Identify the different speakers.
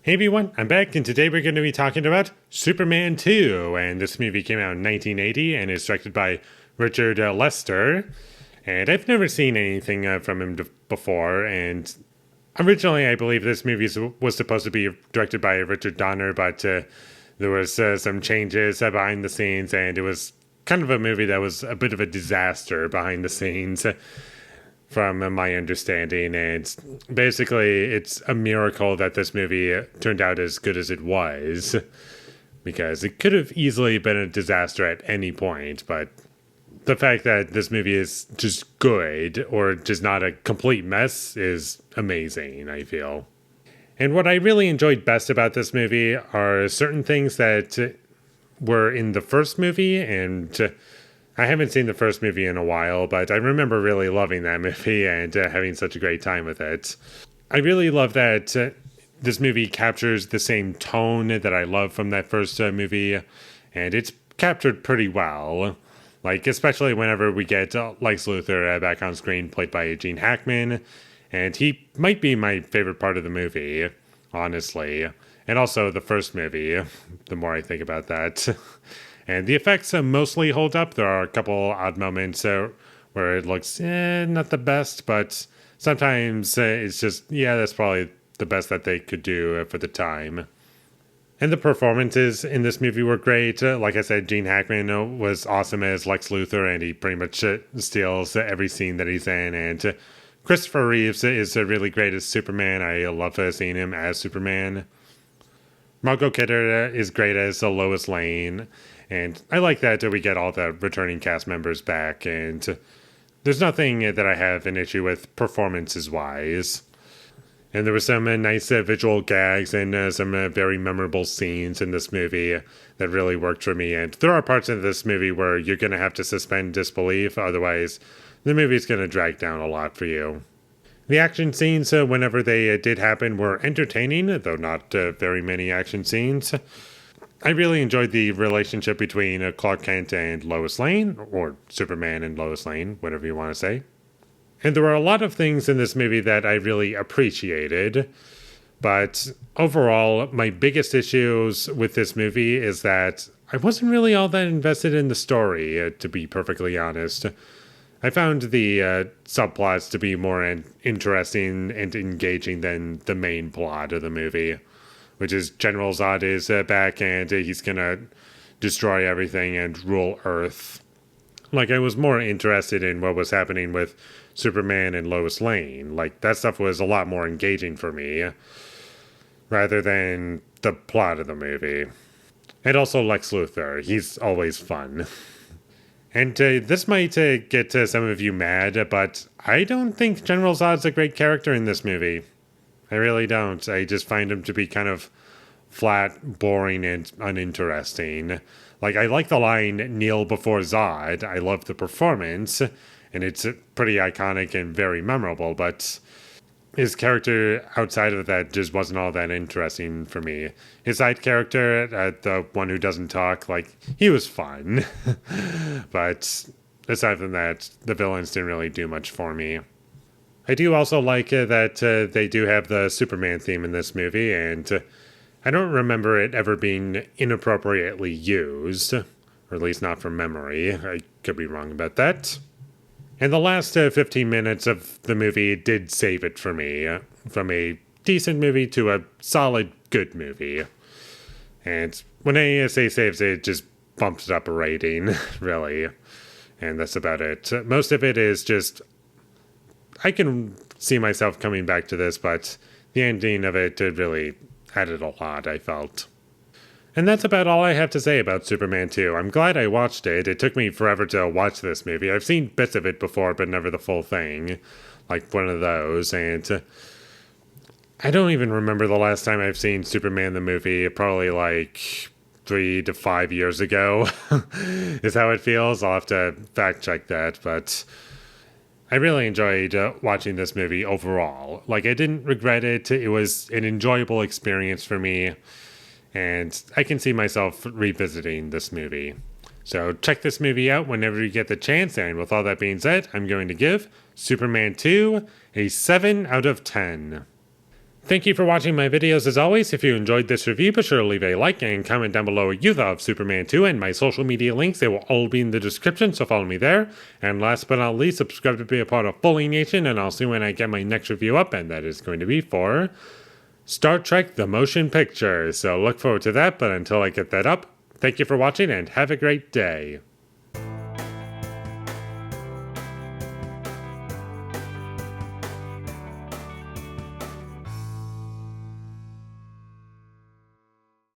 Speaker 1: Hey everyone, I'm back, and today we're going to be talking about Superman 2. And this movie came out in 1980 and is directed by Richard Lester. And I've never seen anything from him before. And originally, I believe this movie was supposed to be directed by Richard Donner, but there was some changes behind the scenes, and it was kind of a movie that was a bit of a disaster behind the scenes from my understanding. And basically, it's a miracle that this movie turned out as good as it was, because it could have easily been a disaster at any point. But the fact that this movie is just good or just not a complete mess is amazing, I feel. And what I really enjoyed best about this movie are certain things that were in the first movie, and I haven't seen the first movie in a while, but I remember really loving that movie and having such a great time with it. I really love that this movie captures the same tone that I love from that first movie, and it's captured pretty well. Like, especially whenever we get Lex Luthor back on screen, played by Gene Hackman, and he might be my favorite part of the movie, honestly. And also the first movie, the more I think about that. And the effects mostly hold up. There are a couple odd moments where it looks not the best, but sometimes it's just, yeah, that's probably the best that they could do for the time. And the performances in this movie were great. Like I said, Gene Hackman was awesome as Lex Luthor, and he pretty much steals every scene that he's in. And Christopher Reeves is really great as Superman. I love seeing him as Superman. Margot Kidder is great as Lois Lane. And I like that we get all the returning cast members back, and there's nothing that I have an issue with performances-wise. And there were some nice visual gags and some very memorable scenes in this movie that really worked for me. And there are parts of this movie where you're going to have to suspend disbelief, otherwise the movie's going to drag down a lot for you. The action scenes, whenever they did happen, were entertaining, though not very many action scenes. I really enjoyed the relationship between Clark Kent and Lois Lane, or Superman and Lois Lane, whatever you want to say. And there were a lot of things in this movie that I really appreciated, but overall, my biggest issues with this movie is that I wasn't really all that invested in the story, to be perfectly honest. I found the subplots to be more interesting and engaging than the main plot of the movie, which is General Zod is back, and he's gonna destroy everything and rule Earth. Like, I was more interested in what was happening with Superman and Lois Lane. Like, that stuff was a lot more engaging for me, rather than the plot of the movie. And also Lex Luthor. He's always fun. And this might get some of you mad, but I don't think General Zod's a great character in this movie. I really don't. I just find him to be kind of flat, boring, and uninteresting. Like, I like the line, "Kneel before Zod." I love the performance, and it's pretty iconic and very memorable, but his character outside of that just wasn't all that interesting for me. His side character, the one who doesn't talk, like, he was fun. But aside from that, the villains didn't really do much for me. I do also like that they do have the Superman theme in this movie, and I don't remember it ever being inappropriately used, or at least not from memory. I could be wrong about that. And the last 15 minutes of the movie did save it for me, from a decent movie to a solid good movie. And when I say saves it just bumps up a rating, really. And that's about it. Most of it is just, I can see myself coming back to this, but the ending of it really added a lot, I felt. And that's about all I have to say about Superman 2. I'm glad I watched it. It took me forever to watch this movie. I've seen bits of it before, but never the full thing. Like one of those. And I don't even remember the last time I've seen Superman the movie. Probably like 3 to 5 years ago is how it feels. I'll have to fact check that, but I really enjoyed watching this movie overall. Like, I didn't regret it. It was an enjoyable experience for me, and I can see myself revisiting this movie. So check this movie out whenever you get the chance, and with all that being said, I'm going to give Superman 2 a 7 out of 10. Thank you for watching my videos as always. If you enjoyed this review, be sure to leave a like and comment down below what you thought of Superman 2 and my social media links. They will all be in the description, so follow me there. And last but not least, subscribe to be a part of Foley Nation, and I'll see when I get my next review up, and that is going to be for Star Trek The Motion Picture. So look forward to that, but until I get that up, thank you for watching and have a great day.